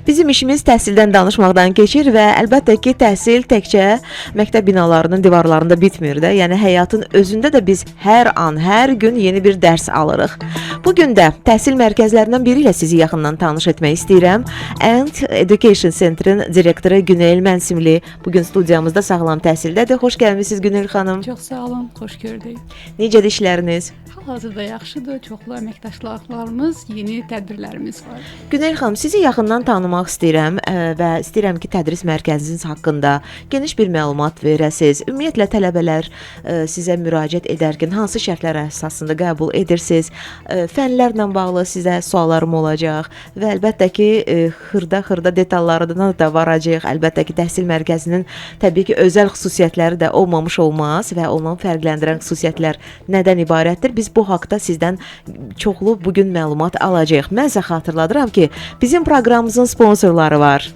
Bizim işimiz təhsildən danışmaqdan keçir və əlbəttə ki, təhsil təkcə məktəb binalarının divarlarında bitmir də. Yəni həyatın özündə də biz hər an, hər gün yeni bir dərs alırıq. Bu gün də təhsil mərkəzlərindən biri ilə sizi yaxından tanış etmək istəyirəm. And Education Center-in direktoru Günel Mənsimli bugün studiyamızda Sağlam Təhsildədir. Xoş gəlmisiniz Günel xanım. Çox sağ olun, xoş gördük. Necədir işləriniz? Hal-hazırda yaxşıdır, çoxlu əməkdaşlarımız, yeni tədbirlərimiz var. Günel xanım, sizi yaxından tanımaq istəyirəm və istəyirəm ki, tədris mərkəziniz haqqında geniş bir məlumat verəsiniz. Ümumiyyətlə tələbələr sizə müraciət edərkən hansı şərtlər əsasında qəbul edirsiniz? Fənlərlə bağlı sizə suallarım olacaq və əlbəttə ki, xırda detallarına da varacağıq. Əlbəttə ki, təhsil mərkəzinin təbii ki, özəl xüsusiyyətləri də olmamış olmaz və ondan fərqləndirən xüsusiyyətlər nədən ibarətdir? Biz bu haqda sizdən çoxlu bugün məlumat alacağıq. Mən sizə xatırladıram ki, bizim proqramımızın sponsorları var.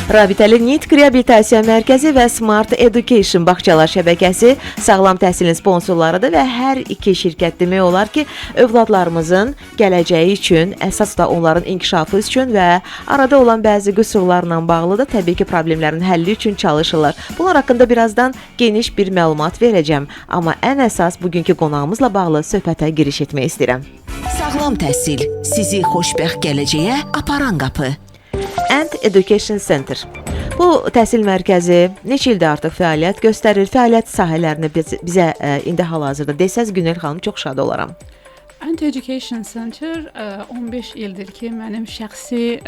Rabitəli Nitq Reabilitasiya Mərkəzi və Smart Education bağçalar şəbəkəsi sağlam təhsilin sponsorlarıdır və hər iki şirkət demək olar ki, övladlarımızın gələcəyi üçün, əsas da onların inkişafı üçün və arada olan bəzi qüsurlarla bağlı da təbii ki, problemlərin həlli üçün çalışırlar. Bunlar haqqında birazdan geniş bir məlumat verəcəm, amma ən əsas bugünkü qonağımızla bağlı söhbətə giriş etmək istəyirəm. Sağlam təhsil sizi xoşbəxt gələcəyə aparan qapı. And Education Center. Bu təhsil mərkəzi neçə ildir artıq fəaliyyət göstərir? Fəaliyyət sahələrini bizə indi hal-hazırda desəz Günel xanım çox şad olaram. And Education Center 15 ildir ki, mənim şəxsi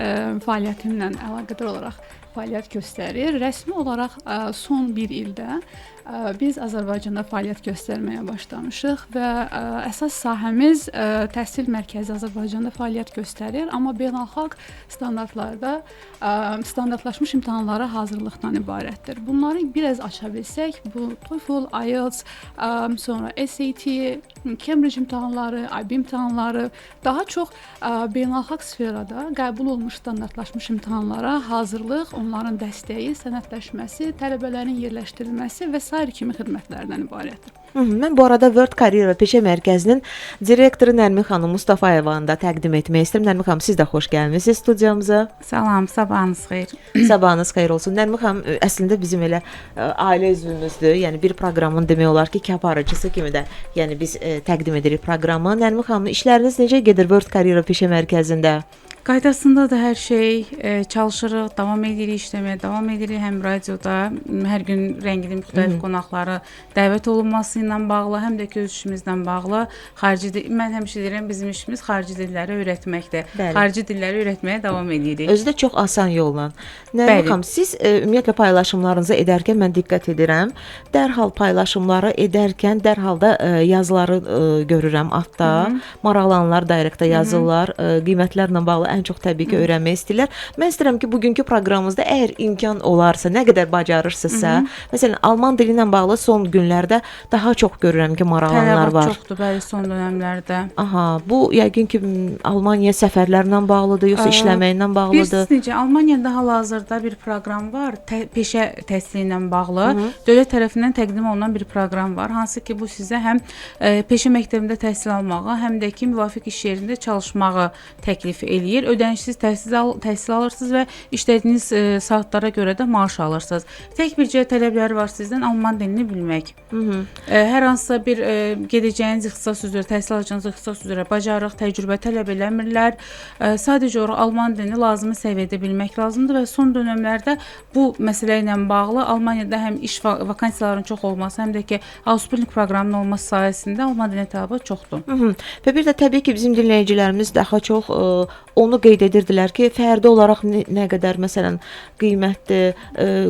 fəaliyyətimlə əlaqədar olaraq fəaliyyət göstərir. Rəsmi olaraq son bir ildə biz Azərbaycanda fəaliyyət göstərməyə başlamışıq və əsas sahəmiz təhsil mərkəzi Azərbaycanda fəaliyyət göstərir, amma beynəlxalq standartlarda standartlaşmış imtahanlara hazırlıqdan ibarətdir. Bunları biraz aça bilsək, bu TOEFL, IELTS, sonra SAT, Cambridge imtahanları, IB imtahanları, daha çox beynəlxalq sferada qəbul olmuş standartlaşmış imtahanlara hazırlıq, onların dəstəyi, sənədləşməsi, tələbələrin yerləşdirilməsi və sair kimi xidmətlərdən ibarətdir. Mən bu arada World Career və Peşə Mərkəzinin direktoru Nərmin xanım Mustafayevanı da təqdim etmək istəyirəm. Nərmin xanım, siz də xoş gəlmisiniz studiyamıza. Salam, sabahınız xeyir. Sabahınız xeyir olsun. Nərmin xanım əslində bizim elə ailə üzvümüzdür. Yəni bir proqramın demək olar ki, aparıcısı kimi də yəni biz təqdim edirik proqramı. Nərmin xanım, işləriniz necə gedir World Career və Peşə Mərkəzində? Qaydasında da hər şey çalışırıq, davam edirik, işləməyə davam edirik. Həm radioda hər gün rəngli müxtəlif qonaqları dəvət olunması ilə bağlı, həm də ki, öz işimizlə bağlı. Mən həmişə deyirəm, bizim işimiz xarici dilləri öyrətməkdir. Bəli. Xarici dilləri öyrətməyə davam edirik. Özü də çox asan yolla. Nərmin xanım, siz ümumiyyətlə paylaşımlarınızı edərkən mən diqqət edirəm. Dərhal paylaşımları edərkən dərhal da yazıları görürəm altda. Maraqlananlar direktdə yazırlar, qiymətlərlə bağlı ən çox təbii ki, öyrənmək istəyirlər. Mən istəyirəm ki, bugünkü proqramımızda əgər imkan olarsa, nə qədər bacarırsınızsa, məsələn, alman dili ilə bağlı son günlərdə daha çox görürəm ki, maraqlananlar var. Tələbat çoxdur, bəli, son dönəmlərdə. Aha, bu yəqin ki, Almaniya səfərlərlə bağlıdır, yoxsa işləməklə bağlıdır? Bilirsiniz necə, Almaniyada hal-hazırda bir proqram var, peşə təhsili ilə bağlı. Dövlət tərəfindən təqdim olunan bir proqram var, hansı ki, bu sizə həm peşə məktəbində təhsil almağı, həm də ki, müvafiq iş yerində çalışmağı təklif eləyir. Ödənişsiz təhsil alırsınız və işlədiyiniz saatlara görə də maaş alırsınız. Tək bircə tələbləri var sizdən alman dilini bilmək. Hər hansısa bir gedəcəyiniz ixtisas üzrə, təhsil alacağınız ixtisas üzrə bacarıq, təcrübə tələb eləmirlər. Sadəcə olaraq alman dilini lazımi səviyyədə bilmək lazımdır və son dönəmlərdə bu məsələ ilə bağlı Almaniyada həm iş vakansiyalarının çox olması, həm də ki, Ausbildung proqramının olması sayəsində alman dilinə tələbat çoxdur. Və bir də təbii ki, bizim dinləyicilərimiz daha çox onu qeyd edirdilər ki, fərdi olaraq nə qədər məsələn qiymətli,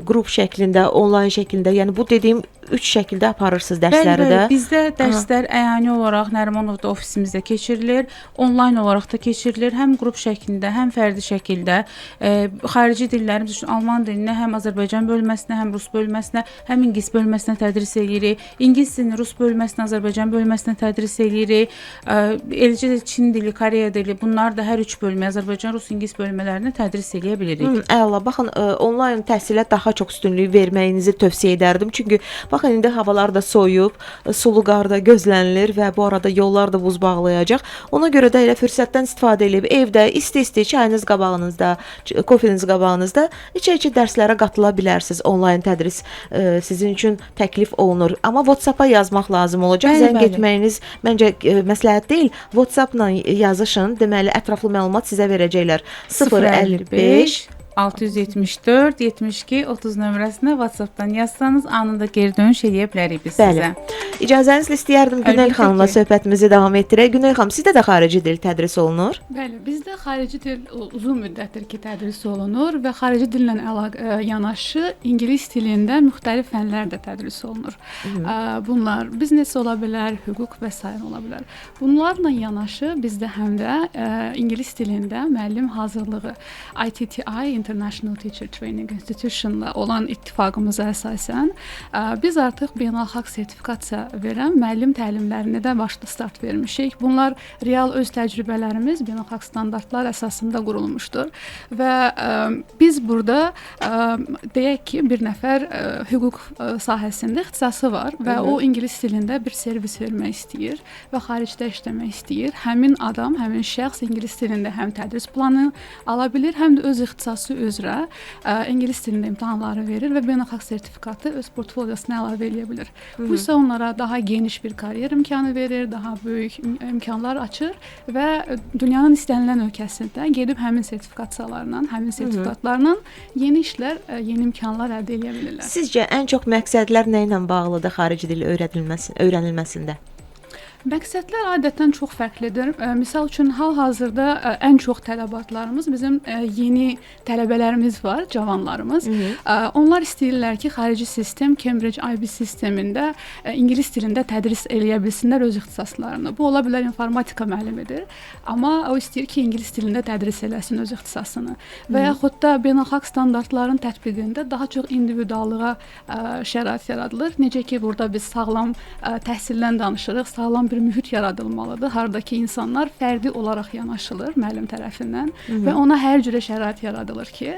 qrup şəklində, onlayn şəklində, yəni bu dediyim 3 şəkildə aparırsınız dərsləri də. Bəli, bizdə dərslər əyani olaraq Nərimanovda ofisimizdə keçirilir, onlayn olaraq da keçirilir, həm qrup şəklində, həm fərdi şəkildə. Xarici dillərimiz üçün alman dilinə həm Azərbaycan bölməsinə, həm Rus bölməsinə, həm ingilis bölməsinə tədris edirik. İngilis dilini Rus bölməsinə, Azərbaycan bölməsinə tədris edirik. Eləcə də Çin dili, Koreya dili, bunlar da hər 3 bölmə, Azərbaycan, Rus, ingilis bölmələrinə tədris edə bilirik. Əla, baxın, onlayn təhsilə daha çox üstünlük verməyinizi tövsiyə edərdim. Çünki Baxın, indi havalar da soyub, sulu qar da gözlənilir və bu arada yollar da buz bağlayacaq. Ona görə də elə fürsətdən istifadə edib evdə isti-isti çayınız qabağınızda, kofeniz qabağınızda içə-içə dərslərə qatıla bilərsiniz. Onlayn tədris sizin üçün təklif olunur. Amma WhatsApp-a yazmaq lazım olacaq. Bəli, Zəng bəli. etməyiniz məncə məsləhət deyil. WhatsApp-la yazışın. Deməli, ətraflı məlumat sizə verəcəklər. 055 674 72 30 nömrəsinə WhatsApp-dan yazsanız anında geri dönüş edə bilərik biz Bəli. sizə. İcazənizlə istəyərdim Günel Əlbəttə xanımla ki. söhbətimizi davam etdirək. Günel xanım, sizdə də xarici dil tədris olunur? Bəli, bizdə xarici dil uzun müddətdir ki, tədris olunur və xarici dillə yanaşı ingilis dilində müxtəlif fənlər də tədris olunur. Bunlar biznes ola bilər, hüquq və sair ola bilər. Bunlarla yanaşı bizdə həm də ingilis dilində müəllim hazırlığı ITTI International Teacher Training Institution-la olan ittifaqımıza əsasən biz artıq beynəlxalq sertifikasiya verən müəllim təlimlərinə də başda start vermişik. Bunlar real öz təcrübələrimiz beynəlxalq standartlar əsasında qurulmuşdur və biz burada deyək ki, bir nəfər hüquq sahəsində ixtisası var və o ingilis dilində bir servis vermək istəyir və xaricdə işləmək istəyir. Həmin adam, həmin şəxs ingilis dilində həm tədris planı ala bilir, həm də öz ixtisası üzrə ingilis dilində imtahanları verir və beynəlxalq sertifikatı öz portfolyosuna əlavə edə bilir. Bu isə onlara daha geniş bir karyer imkanı verir, daha böyük imkanlar açır və dünyanın istənilən ölkəsində gedib həmin sertifikasiyalarla, həmin sertifikatlarla yeni işlər, yeni imkanlar əldə edə bilirlər. Sizcə ən çox məqsədlər nə ilə bağlıdır xarici dil öyrənilməsində? Məqsədlər adətən çox fərqlidir. Misal üçün, hal-hazırda ən çox tələbatlarımız bizim yeni tələbələrimiz var, cavanlarımız. Onlar istəyirlər ki, xarici sistem Cambridge IB sistemində ingilis dilində tədris eləyə bilsinlər öz ixtisaslarını. Bu ola bilər informatika müəllimidir, amma o istəyir ki, ingilis dilində tədris eləsin öz ixtisasını. Və yaxud da beynəlxalq standartların tətbiqində daha çox individuallığa şərait yaradılır. Necə ki, burada biz sağlam təhsildən danışırıq, sağlam bir mühit yaradılmalıdır. Hardakı insanlar fərdi olaraq yanaşılır müəllim tərəfindən və ona hər cürə şərait yaradılır ki,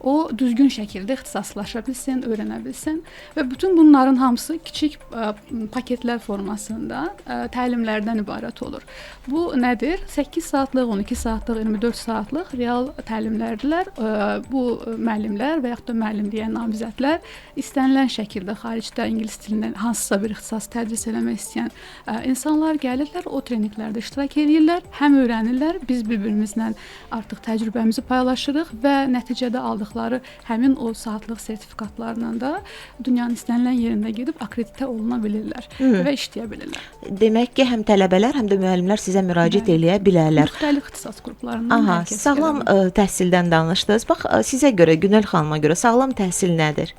o düzgün şəkildə ixtisaslaşa bilsin, öyrənə bilsin və bütün bunların hamısı kiçik paketlər formasında təlimlərdən ibarət olur. Bu nədir? 8 saatlıq, 12 saatlıq, 24 saatlıq real təlimlərdirlər. Bu müəllimlər və yaxud da müəllim deyən namizədlər istənilən şəkildə xaricdə ingilis dilindən hansısa bir ixtisas tədris eləmək istəyən insanlar gəlirlər, o treninqlərdə iştirak edirlər, həm öyrənirlər, biz bir-birimizlə artıq təcrübəmizi paylaşırıq və nəticədə aldıqları həmin o saatlıq sertifikatlarla da dünyanın istənilən yerində gedib akkreditə oluna bilirlər və işləyə bilirlər. Demək ki, həm tələbələr, həm də müəllimlər sizə müraciət eləyə bilərlər. Müxtəlif ixtisas qruplarından hər kəs sağlam təhsildən danışdınız. Bax, sizə görə, Günel xanıma görə sağlam təhsil nədir?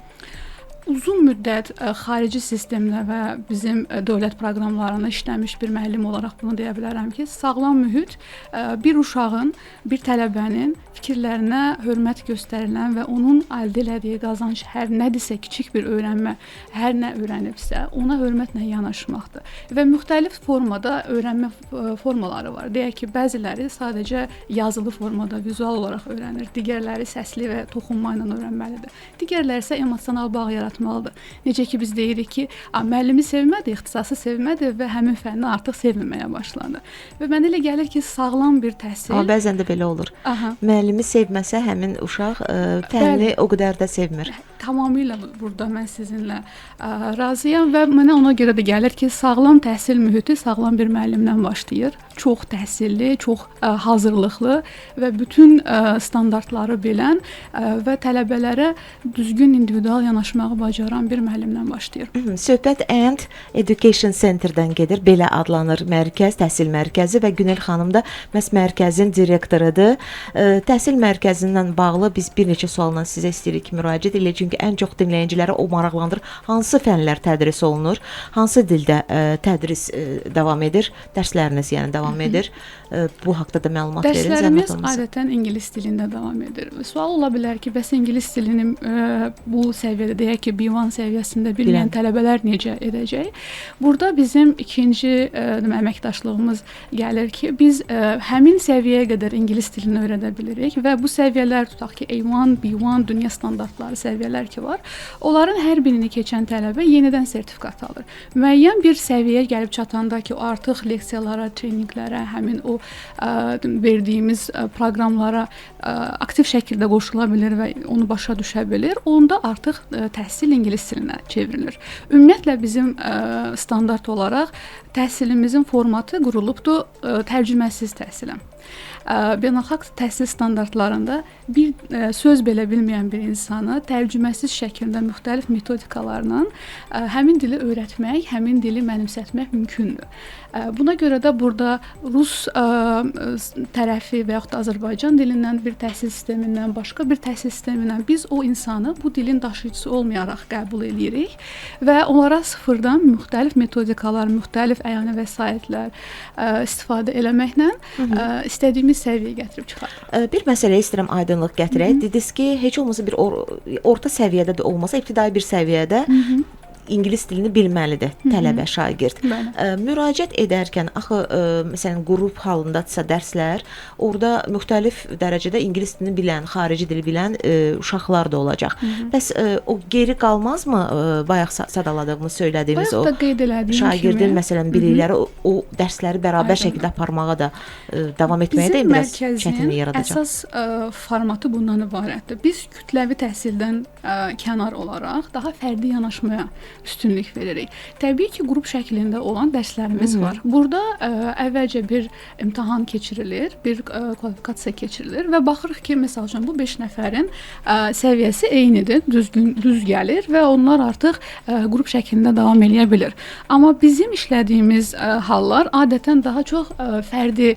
Uzun müddət xarici sistemdə və bizim dövlət proqramlarında işləmiş bir müəllim olaraq bunu deyə bilərəm ki, sağlam mühit bir uşağın, bir tələbənin fikirlərinə hörmət göstərilən və onun əldə etdiyi qazanc hər nədirsə, kiçik bir öyrənmə, hər nə öyrənibsə, ona hörmətlə yanaşmaqdır. Və müxtəlif formada öyrənmə formaları var. Deyək ki, bəziləri sadəcə yazılı formada, vizual olaraq öyrənir, digərləri səsli və toxunma ilə öyrənməlidir. Digərləri isə emosional bağ yaratmalıdır. Necə ki, biz deyirik ki, müəllimi sevmədi, ixtisası sevmədi və həmin fənni artıq sevməməyə başlanır. Və mənə elə gəlir ki, sağlam bir təhsil... Amma bəzən də belə olur. Müəllimi sevməsə, həmin uşaq fənni o qədər də sevmir. Tamamilə burada mən sizinlə razıyam və mənə ona görə də gəlir ki, sağlam təhsil mühiti sağlam bir müəllimdən başlayır. Çox təhsilli, çox hazırlıqlı və bütün standartları bilən və tələbələrə düzgün individual yanaşmağı bacaran bir müəllimdən başlayır. Söhbət And Education Center-dən gedir. Belə adlanır mərkəz, təhsil mərkəzi və Günel xanım da məhz mərkəzin direktorudur. Təhsil mərkəzindən bağlı biz bir neçə sualla sizə istəyirik müraciət edək. Çünki ən çox dinləyiciləri o maraqlandır. Hansı fənlər tədris olunur? Hansı dildə tədris davam edir? Dərsləriniz yəni davam edir. Bu haqqda da məlumat verin. Dərslərimiz adətən ingilis dilində davam edir. Sual ola bilər ki, bəs ingilis dilini bu səviyyədə, deyək ki, B1 səviyyəsində bilməyən tələbələr necə edəcək? Burada bizim ikinci əməkdaşlığımız gəlir ki, biz həmin səviyyəyə qədər ingilis dilini öyrədə bilirik və bu səviyyələr tutaq ki, A1, B1 dünya standartları səviyyələr ki var. Onların hər birini keçən tələbə yenidən sertifikat alır. Müəyyən bir səviyyəyə gəlib çatanda ki, o artıq leksiyalara, treninqlərə, həmin o verdiyimiz proqramlara aktiv şəkildə qoşula bilir və onu başa düşə bilir. Onda artıq təhsil ingilis dilinə çevrilir. Ümumiyyətlə bizim standart olaraq təhsilimizin formatı qurulubdur tərcüməsiz təhsilə. Beynəlxalq təhsil standartlarında bir söz belə bilməyən bir insanı tərcüməsiz şəkildə müxtəlif metodikalarla həmin dili öyrətmək, həmin dili mənimsətmək mümkündür. Buna görə də burada rus tərəfi və yaxud da Azərbaycan dilindən bir təhsil sistemindən, başqa bir təhsil sistemindən biz o insanı bu dilin daşıyıcısı olmayaraq qəbul edirik və onlara sıfırdan müxtəlif metodikalar, müxtəlif əyani vəsaitlər istifadə eləməklə istədiyimiz səviyyəyə gətirib çıxarırıq. Bir məsələyə istəyirəm aydınlıq gətirək. Dediniz ki, heç olmasa bir orta səviyyədə də olmasa, ibtidai bir səviyyədə ingilis dilini bilməlidir tələbə, şagird. Müraciət edərkən, axı, məsələn, qrup halındadsa dərslər, orada müxtəlif dərəcədə ingilis dilini bilən, xarici dili bilən uşaqlar da olacaq. Bəs o geri qalmazmı? Bayaq sadaladığımız, söylədiyimiz o şagirdin, məsələn, bilikləri o dərsləri bərabər şəkildə aparmağa da davam etməyə də biraz çətinlik yaradacaq. Əsas formatı bundan ibarətdir. Biz kütləvi təhsildən kənar olaraq daha fərdi yanaşmaya üstünlük veririk. Təbii ki, qrup şəklində olan dərslərimiz var. Burada əvvəlcə bir imtahan keçirilir, bir kvalifikasiya keçirilir və baxırıq ki, məsəl üçün bu 5 nəfərin səviyyəsi eynidir, düz gəlir və onlar artıq qrup şəklində davam edə bilir. Amma bizim işlədiyimiz hallar adətən daha çox fərdi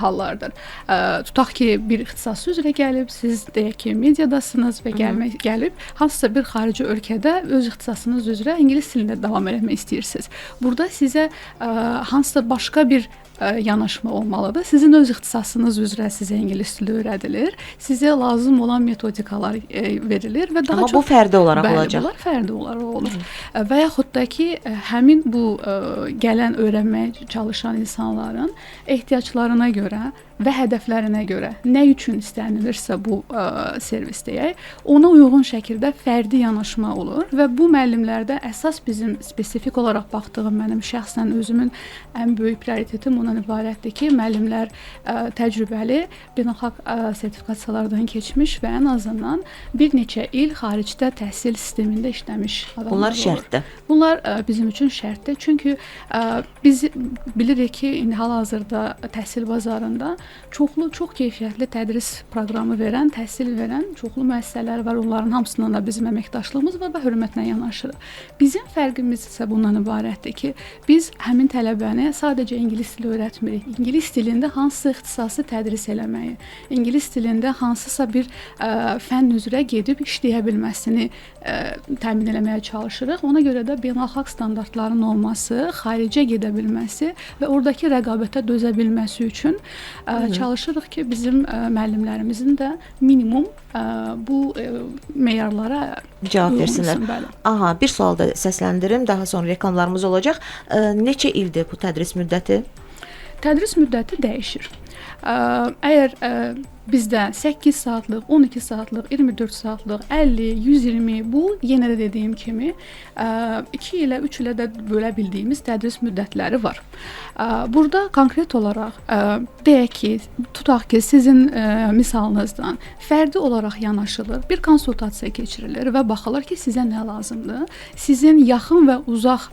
hallardır. Tutaq ki, bir ixtisas üzrə gəlib, siz deyək ki, mediadasınız və gəlib hansısa bir xarici ölkədə öz ixtisasınız üzrə ingilis dilində davam etmək istəyirsiniz. Burada sizə hansısa başqa bir yanaşma olmalıdır. Sizin öz ixtisasınız üzrə sizə ingilis dili öyrədilir. Sizə lazım olan metodikalar verilir və daha çox... Amma bu fərdi olaraq olacaq. Bunlar fərdi olaraq olur. Və yaxud da ki, həmin bu gələn öyrənməyə çalışan insanların ehtiyaclarına görə və hədəflərinə görə nə üçün istənilirsə bu servis deyək, ona uyğun şəkildə fərdi yanaşma olur və bu müəllimlərdə əsas bizim spesifik olaraq baxdığım mənim şəxsən özümün ən böyük prioritetim ondan ibarətdir ki, müəllimlər təcrübəli, beynəlxalq sertifikasiyalardan keçmiş və ən azından bir neçə il xaricdə təhsil sistemində işləmiş adamlar olur. Bunlar şərtdir. Bunlar bizim üçün şərtdir. Çünki biz bilirik ki, indi hal-hazırda təhsil bazarında çox keyfiyyətli tədris proqramı verən, təhsil verən çoxlu müəssisələr var. Onların hamısından da bizim əməkdaşlığımız var və hörmətlə yanaşırıq. Bizim fərqimiz isə bundan ibarətdir ki, biz həmin tələbəni sadəcə ingilis dili öyrətmirik. İngilis dilində hansısa ixtisası tədris eləməyi, ingilis dilində hansısa bir fənn üzrə gedib işləyə bilməsini təmin eləməyə çalışırıq. Ona görə də beynəlxalq standartların olması, xaricə gedə bilməsi və oradakı rəqabətə dözə bilməsi üçün çalışırıq ki, bizim müəllimlərimizin də minimum bu meyarlara cavab versinlər. Aha, bir sual da səsləndirim, daha sonra reklamlarımız olacaq. Neçə ildir bu tədris müddəti? Tədris müddəti dəyişir. Əgər bizdə 8 saatlıq, 12 saatlıq, 24 saatlıq, 50, 120 bu yenə də dediyim kimi 2 ilə 3 ilə də bölə bildiyimiz tədris müddətləri var. Burada konkret olaraq deyək ki, tutaq ki, sizin misalınızdan fərdi olaraq yanaşılır, bir konsultasiya keçirilir və baxılır ki, sizə nə lazımdır? Sizin yaxın və uzaq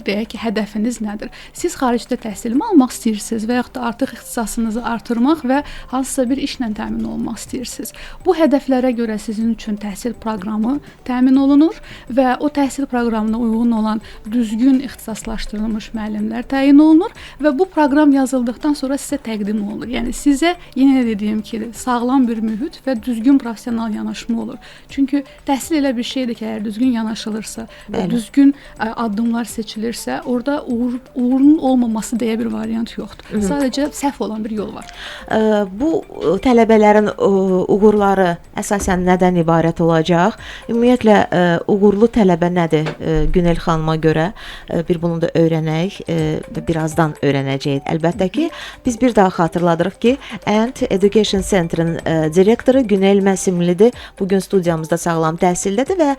deyək ki, hədəfiniz nədir? Siz xaricdə təhsilmi almaq istəyirsiniz və yaxud da artıq ixtisasınızı artırmaq və hansısa bir işlə təmin olmaq istəyirsiniz. Bu hədəflərə görə sizin üçün təhsil proqramı təmin olunur və o təhsil proqramına uyğun olan düzgün ixtisaslaşdırılmış müəllimlər təyin olunur və bu proqram yazıldıqdan sonra sizə təqdim olunur. Yəni sizə yenə dediyim kimi sağlam bir mühit və düzgün professional yanaşma olur. Çünki təhsil elə bir şeydir ki, əgər düzgün yanaşılırsa və düzgün addımlar seçilirsə, orada uğurun olmaması deyə bir variant yoxdur. Sadəcə səhv olan bir yol var. Bu tələbələrin uğurları əsasən nədən ibarət olacaq? Ümumiyyətlə uğurlu tələbə nədir Günel xanıma görə? Bir bunu da öyrənək və birazdan öyrənəcəyik. Əlbəttə ki, biz bir daha xatırladırıq ki, Ant Education Center-in direktoru Günel Məsimlidir. Bu gün studiyamızda sağlam təhsildədir və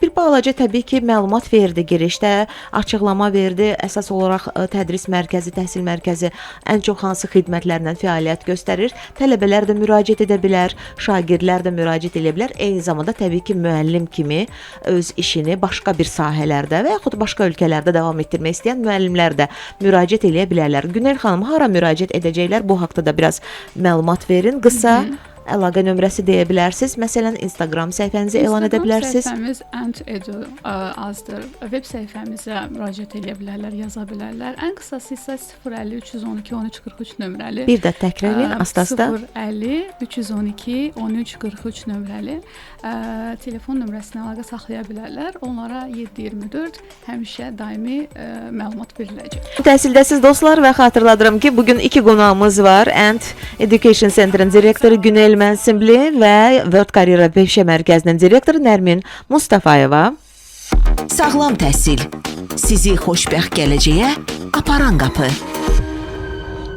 bir balaca təbii ki, məlumat verdi girişdə, açıqlama verdi. Əsas olaraq tədris mərkəzi, təhsil mərkəzi ən çox hansı xidmətlərlə fəaliyyət göstərir? Tələbələr də müraciət edə bilər, şagirdlər də müraciət edə bilər. Eyni zamanda təbii ki, müəllim kimi öz işini başqa bir sahələrdə və yaxud başqa ölkələrdə davam etdirmək istəyən müəllimlər də müraciət edə bilərlər. Günel xanım, hara müraciət edəcəklər? Bu haqqda da biraz məlumat verin. Qısa əlaqə nömrəsi deyə bilərsiniz. Məsələn, Instagram səhifənizi elan edə bilərsiniz. Instagram səhifəmiz Ant.edu azdır. Web səhifəmizə müraciət edə bilərlər, yaza bilərlər. Ən qısası isə 050 312 1343 nömrəli. Bir də təkrar edin, asta-asta. 050 312 1343 nömrəli telefon nömrəsinə əlaqə saxlaya bilərlər. Onlara 7/24 həmişə daimi məlumat veriləcək. Təhsildəsiz dostlar və xatırladıram ki, bugün 2 qonağımız var. Ant Education Center-in direktoru Günel Məsimli və World Career Peşə Mərkəzinin direktoru Nərmin Mustafayeva. Sağlam təhsil sizi xoşbəxt gələcəyə aparan qapı.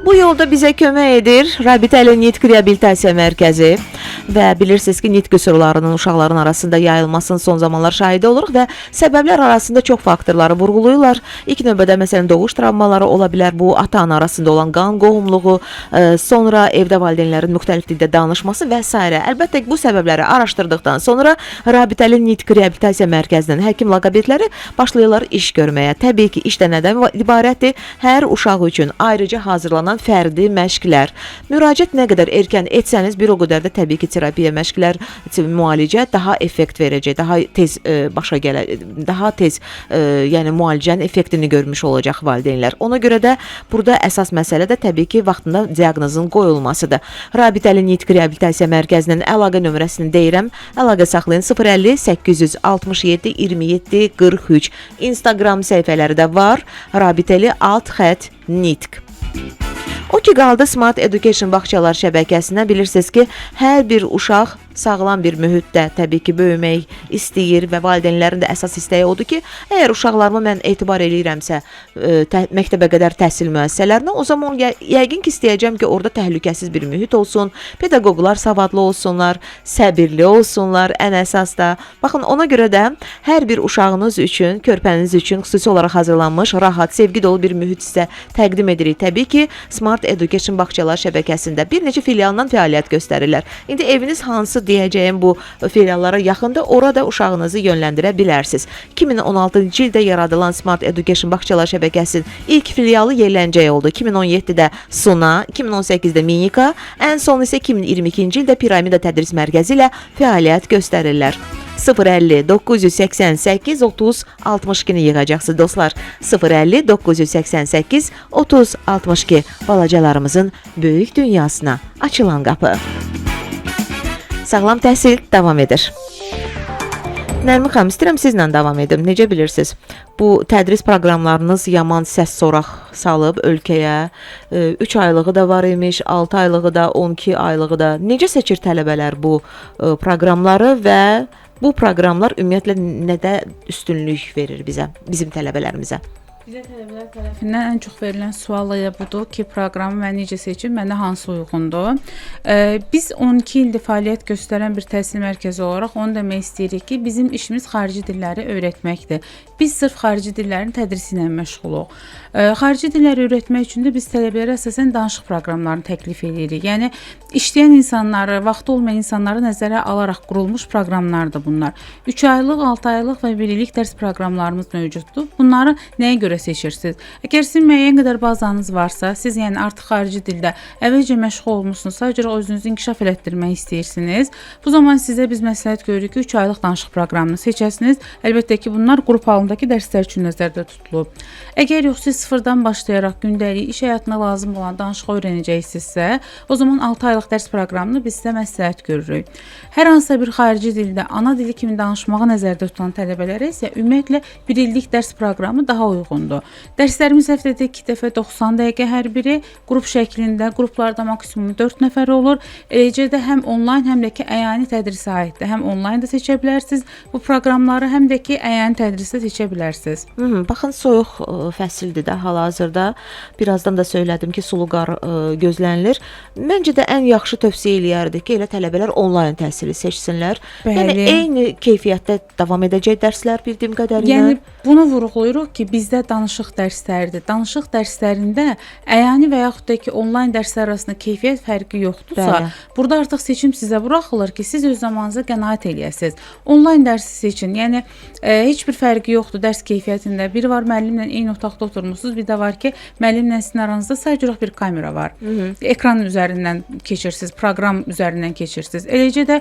Bu yolda bizə kömək edir Rabitəli Nitq Reabilitasiya Mərkəzi və bilirsiniz ki, nitq qüsurlarının uşaqların arasında yayılmasının son zamanlar şahidi oluruq və səbəblər arasında çox faktorları vurğulayırlar. İlk növbədə məsələn doğuş travmaları ola bilər, bu ata-ana arasında olan qan qohumluğu, sonra evdə valideynlərin müxtəlif dildə danışması və s. Əlbəttə ki, bu səbəbləri araşdırdıqdan sonra Rabitəli Nitq Reabilitasiya Mərkəzinin həkim laqabetləri başlayırlar iş görməyə. Təbii ki, işdə nədən ibarətdir? Hər uşaq üçün ayrıca hazırlanan fərdi məşqlər. Müraciət nə qədər erkən etsəniz, bir o qədər də təbii ki, terapiya məşqlər, müalicə daha effekt verəcək, daha tez başa gələcək, daha tez yəni müalicənin effektini görmüş olacaq valideynlər. Ona görə də burada əsas məsələ də təbii ki, vaxtında diaqnozun qoyulmasıdır. Rabitəli Nitq Reabilitasiya Mərkəzinin əlaqə nömrəsini deyirəm. Əlaqə saxlayın 050 867 27 43. Instagram səhifələri də var. Rabitəli _nitq. O ki qaldı Smart Education bağçalar şəbəkəsinə. Bilirsiniz ki, hər bir uşaq sağlam bir mühitdə təbii ki, böyümək istəyir və valideynlərin də əsas istəyi odur ki, əgər uşaqlarıma mən etibar eləyirəmsə məktəbə qədər təhsil müəssisələrinə, o zaman yəqin ki, istəyəcəm ki, orada təhlükəsiz bir mühit olsun, pedaqoqlar savadlı olsunlar, səbirli olsunlar, ən əsas da. Baxın, ona görə də hər bir uşağınız üçün, körpəniz üçün xüsusi olaraq hazırlanmış, rahat, sevgi dolu bir mühit sizə təqdim edirik. Təbii ki, Smart Education bağçalar şəbəkəsində bir neçə filialdan fəaliyyət göstərirlər. İndi eviniz hansı deyəcəyim bu filiallara yaxında, orada uşağınızı yönləndirə bilərsiniz. 2016-cı ildə yaradılan Smart Education bağçalar şəbəkəsinin ilk filialı Yerləncəyə oldu. 2017-də Suna, 2018-də Minika, ən son isə 2022-ci ildə Piramida Tədris Mərkəzi ilə fəaliyyət göstərirlər. 050 988 30 62-ni yığacaqsınız dostlar. 050 988 30 62 balacalarımızın böyük dünyasına açılan qapı. Sağlam təhsil davam edir. Nərmin xanım, istəyirəm sizlə davam edim. Necə bilirsiniz? Bu tədris proqramlarınız yaman səs soraq salıb ölkəyə. 3 aylığı da var imiş, 6 aylığı da, 12 aylığı da. Necə seçir tələbələr bu proqramları və bu proqramlar ümumiyyətlə nədə üstünlük verir bizə, bizim tələbələrimizə? Bizə tələbələr tərəfindən ən çox verilən sual da budur ki, proqramı mən necə seçim, mənə hansı uyğundur? Biz 12 ildir fəaliyyət göstərən bir təhsil mərkəzi olaraq onu demək istəyirik ki, bizim işimiz xarici dilləri öyrətməkdir. Biz sırf xarici dillərin tədrisi ilə məşğuluq. Xarici dilləri öyrətmək üçün də biz tələbələrə əsasən danışıq proqramlarını təklif edirik. Yəni işləyən insanları, vaxtı olmayan insanları nəzərə alaraq qurulmuş proqramlardır bunlar. 3 aylıq, 6 aylıq və 1 illik dərs proqramlarımız mövcuddur. Bunları nəyə görə seçirsiniz? Əgər sizin müəyyən qədər bazanız varsa, siz yəni artıq xarici dildə əvvəlcə məşğul olmusunuzsa, sadəcə özünüzü inkişaf elətdirmək istəyirsiniz. Bu zaman sizə biz məsləhət görürük ki, 3 aylıq danışıq proqramını seçəsiniz. Əlbəttə ki, bunlar qrup halındakı dərslər üçün nəzərdə tutulub. Əgər yox, siz sıfırdan başlayaraq gündəlik iş həyatına lazım olan danışıq öyrənəcəksinizsə, o zaman 6 aylıq dərs proqramını biz sizə məsləhət görürük. Hər hansısa bir xarici dildə ana dili kimi danışmağı nəzərdə tutan tələbələrə isə ümumiyyətlə 1 illik dərs proqramı daha uyğundur. uyğundur. Dərslərimiz həftədə 2 dəfə 90 dəqiqə hər biri, qrup şəklində, qruplarda maksimum 4 nəfər olur. Eləcə də həm onlayn, həm də ki, əyani tədrisə aiddir. Həm onlayn da seçə bilərsiniz bu proqramları, həm də ki, əyani tədrisdə seçə bilərsiniz. Baxın, soyuq fəsildir də hal-hazırda. Birazdan da söylədim ki, sulu qar gözlənilir. Məncə də ən yaxşı tövsiyə eləyərdik ki, elə tələbələr onlayn təhsili seçsinlər. Bəli. Yəni eyni keyfiyyətdə davam edəcək dərslər bildiyim qədərilə. Yəni bunu vurğulayırıq ki, bizdə danışıq dərsləridir. Danışıq dərslərində əyani və yaxud da ki, onlayn dərslər arasında keyfiyyət fərqi yoxdursa, Bəli. burada artıq seçim sizə buraxılır ki, siz öz zamanınıza qənaət eləyəsiniz. Onlayn dərsi seçin. Yəni heç bir fərqi yoxdur dərs keyfiyyətində. Biri var müəllimlə eyni otaqda oturmusunuz, bir də var ki, müəllimlə sizin aranızda sadəcə bir kamera var. Ekran üzərindən keçirsiniz, proqram üzərindən keçirsiniz. Eləcə də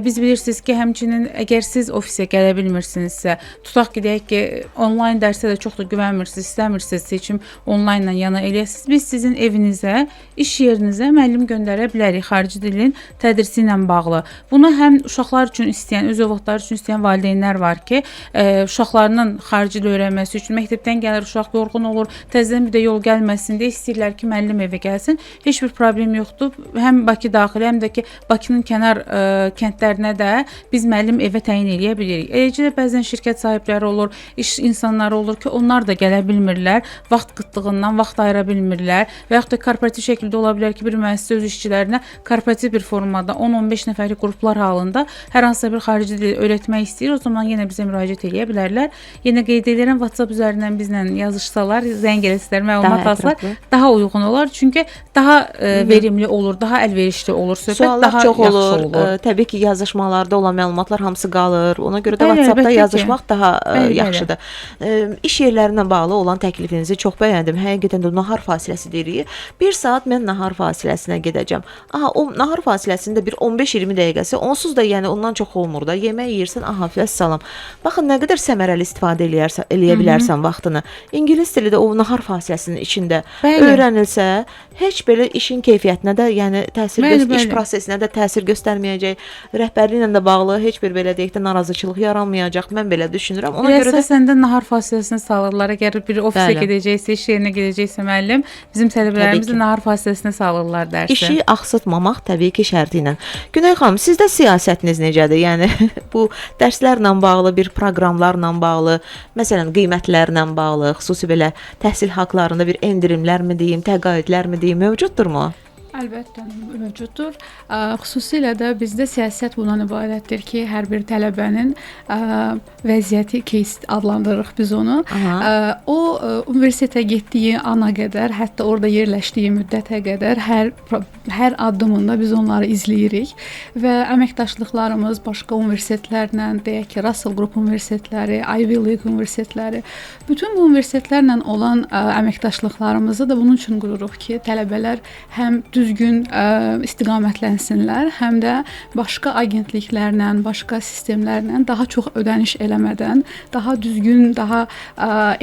biz bilirsiniz ki, həmçinin əgər siz ofisə gələ bilmirsinizsə, tutaq ki, deyək ki, onlayn dərsə də çox da güvənmirsiniz, istəmirsiniz seçim onlaynla yana eləyəsiniz. Biz sizin evinizə, iş yerinizə müəllim göndərə bilərik xarici dilin tədrisi ilə bağlı. Bunu həm uşaqlar üçün istəyən, öz övladları üçün istəyən valideynlər var ki, uşaqlarının xarici dil öyrənməsi üçün məktəbdən gəlir, uşaq yorğun olur, təzədən bir də yol gəlməsin deyə istəyirlər ki, müəllim evə gəlsin. Heç bir problem yoxdur. Həm Bakı daxili, həm də ki, Bakının kənar kəndlərinə də biz müəllim evə təyin eləyə bilirik. Eləcə də bəzən şirkət sahibləri olur, iş insanları olur ki, onlar da gələ bilmirlər, vaxt qıtlığından vaxt ayıra bilmirlər və yaxud da korporativ şəkildə ola bilər ki, bir müəssisə öz işçilərinə korporativ bir formada 10-15 nəfərlik qruplar halında hər hansısa bir xarici dil öyrətmək istəyir, o zaman yenə bizə müraciət eləyə bilərlər. Yenə qeyd edirəm, WhatsApp üzərindən bizlə yazışsalar, zəng eləsələr, məlumat alsalar daha uyğun olar. Çünki daha verimli olur, daha əlverişli olur, söhbət Suallar daha çox yaxşı olur. olur. Təbii ki, yazışmalarda olan məlumatlar hamısı qalır. Ona görə də Bəli, WhatsApp-da əlbəttə ki. yazışmaq daha Bəli, yaxşıdır. İş yerlərinə bağlı olan təklifinizi çox bəyəndim. Həqiqətən də nahar fasiləsi deyirik. 1 saat mən nahar fasiləsinə gedəcəm. Aha, o nahar fasiləsində bir 15-20 dəqiqəsi, onsuz da yəni ondan çox olmur da. Yemək yeyirsən, aha, vəssalam. Baxın nə qədər səmərəli istifadə eləyə bilərsən vaxtını. İngilis dili də o nahar fasiləsinin içində Bəli. öyrənilsə, heç belə işin keyfiyyətinə də, yəni təsir Bəli, iş bəli. prosesinə də təsir göstərməyəcək. Rəhbərliklə də bağlı heç bir belə deyək də narazıçılıq yaranmayacaq. Mən belə düşünürəm. Ona görə də Əsasən də nahar fasiləsinə salırlar. Əgər bir ofisə Bəli. gedəcəksə, iş yerinə gedəcəksə müəllim, bizim tələbələrimiz Təbii də ki. nahar fasiləsinə salırlar dərsi. işi axsatmamaq təbii ki, şərti ilə. Güney xanım, sizdə siyasətiniz necədir? Yəni bu dərslərlə bağlı, bir proqramlarla bağlı, məsələn, qiymətlərlə bağlı, xüsusi belə təhsil haqqlarında bir endirimlərmi deyim, təqaüdlərmi deyim, mövcuddurmu? Əlbəttə mövcuddur. Xüsusilə də bizdə siyasət bundan ibarətdir ki, hər bir tələbənin vəziyyəti case adlandırırıq biz onu. O universitetə getdiyi ana qədər, hətta orada yerləşdiyi müddətə qədər hər addımında biz onları izləyirik və əməkdaşlıqlarımız başqa universitetlərlə, deyək ki, Russell Group universitetləri, Ivy League universitetləri, bütün bu universitetlərlə olan əməkdaşlıqlarımızı da bunun üçün qururuq ki, tələbələr həm düzgün istiqamətlənsinlər, həm də başqa agentliklərlə, başqa sistemlərlə daha çox ödəniş eləmədən, daha düzgün, daha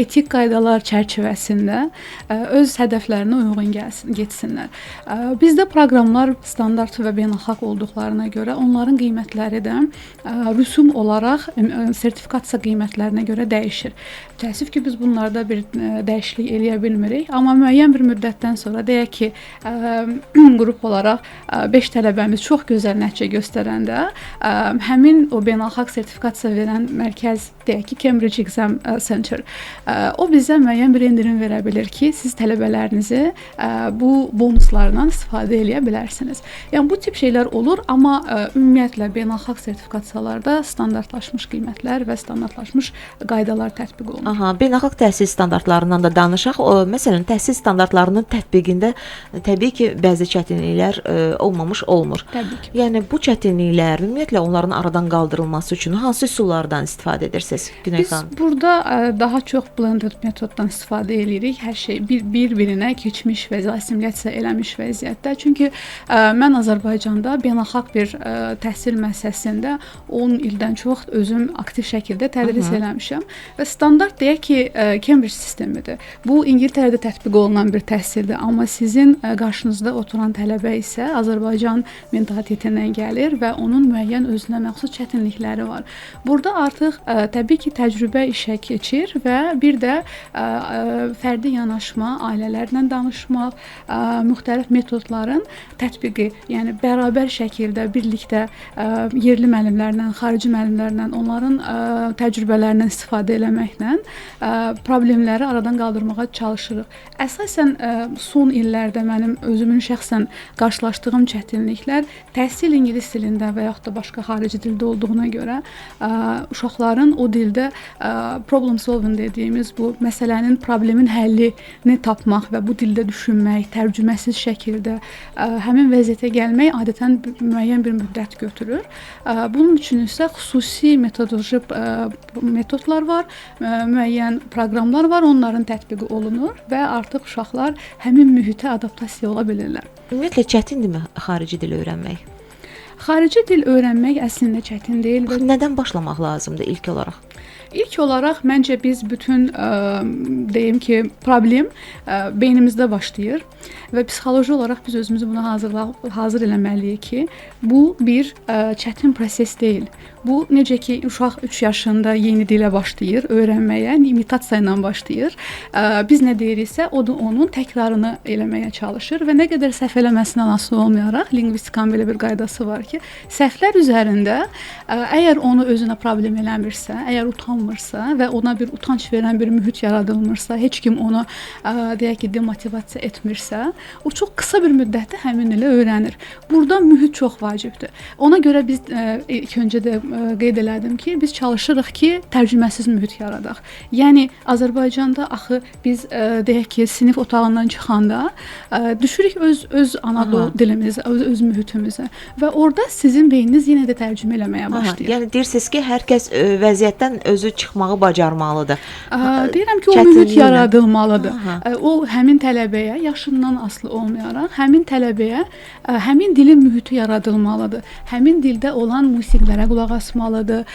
etik qaydalar çərçivəsində öz hədəflərinə uyğun getsinlər. Bizdə proqramlar standart və beynəlxalq olduqlarına görə onların qiymətləri də rüsum olaraq sertifikasiya qiymətlərinə görə dəyişir. Təəssüf ki, biz bunlarda bir dəyişiklik eləyə bilmirik, amma müəyyən bir müddətdən sonra deyək ki, qrup olaraq 5 tələbəmiz çox gözəl nəticə göstərəndə həmin o beynəlxalq sertifikasiya verən mərkəz, deyək ki, Cambridge Exam Center, o bizə müəyyən bir endirim verə bilər ki, siz tələbələrinizi bu bonuslardan istifadə eləyə bilərsiniz. Yəni bu tip şeylər olur, amma ümumiyyətlə beynəlxalq sertifikasiyalarda standartlaşmış qiymətlər və standartlaşmış qaydalar tətbiq olunur. Aha, beynəlxalq təhsil standartlarından da danışaq. Məsələn, təhsil standartlarının tətbiqində təbii ki, bəzi çətinliklər olmamış olmur. Təbii ki. Yəni bu çətinliklər ümumiyyətlə onların aradan qaldırılması üçün hansı üsullardan istifadə edirsiniz, Güney Biz xanım? burada daha çox blended metoddan istifadə edirik. Hər şey bir-birinə keçmiş və assimilasiya eləmiş vəziyyətdə. Çünki mən Azərbaycanda beynəlxalq bir təhsil müəssisəsində 10 ildən çox özüm aktiv şəkildə tədris eləmişəm və standart deyək ki, Cambridge sistemidir. Bu İngiltərədə tətbiq olunan bir təhsildir, amma sizin qarşınızda oturan oturan tələbə isə Azərbaycan mentalitetindən gəlir və onun müəyyən özünə məxsus çətinlikləri var. Burada artıq təbii ki, təcrübə işə keçir və bir də fərdi yanaşma, ailələrlə danışmaq, müxtəlif metodların tətbiqi, yəni bərabər şəkildə birlikdə yerli müəllimlərlə, xarici müəllimlərlə, onların təcrübələrindən istifadə eləməklə problemləri aradan qaldırmağa çalışırıq. Əsasən son illərdə mənim özümün şəxsən qarşılaşdığım çətinliklər təhsil ingilis dilində və yaxud da başqa xarici dildə olduğuna görə uşaqların o dildə problem solving dediyimiz bu məsələnin, problemin həllini tapmaq və bu dildə düşünmək, tərcüməsiz şəkildə həmin vəziyyətə gəlmək adətən müəyyən bir müddət götürür. Bunun üçün isə xüsusi metodoloji metodlar var, müəyyən proqramlar var, onların tətbiqi olunur və artıq uşaqlar həmin mühitə adaptasiya ola bilirlər. Ümumiyyətlə çətindirmi xarici dil öyrənmək? Xarici dil öyrənmək əslində çətin deyil. Nədən başlamaq lazımdır ilk olaraq? İlk olaraq məncə biz bütün deyim ki, problem beynimizdə başlayır və psixoloji olaraq biz özümüzü buna hazır eləməliyik ki, bu bir çətin proses deyil. Bu necə ki uşaq 3 yaşında yeni dilə başlayır, öyrənməyə, imitasiya ilə başlayır. Biz nə deyiriksə, o da onun təkrarını eləməyə çalışır və nə qədər səhv eləməsindən asılı olmayaraq lingvistikanın belə bir qaydası var ki, səhvlər üzərində əgər onu özünə problem eləmirsə, əgər utanmırsa və ona bir utanc verən bir mühit yaradılmırsa, heç kim onu deyək ki, demotivasiya etmirsə, o çox qısa bir müddətdə həmin dili öyrənir. Burada mühit çox vacibdir. Ona görə biz ilk öncə də qeyd elədim ki, biz çalışırıq ki, tərcüməsiz mühit yaradaq. Yəni Azərbaycanda axı biz deyək ki, sinif otağından çıxanda düşürük öz ana dilimizə, öz mühitimizə və orada sizin beyniniz yenə də tərcümə eləməyə başlayır. Yəni deyirsiniz ki, hər kəs vəziyyətdən özü çıxmağı bacarmalıdır. Deyirəm ki, o mühit yaradılmalıdır. O həmin tələbəyə yaşından asılı olmayaraq, həmin tələbəyə həmin dilin mühiti yaradılmalıdır. Həmin dildə olan musiqilərə qulaq asmalıdır,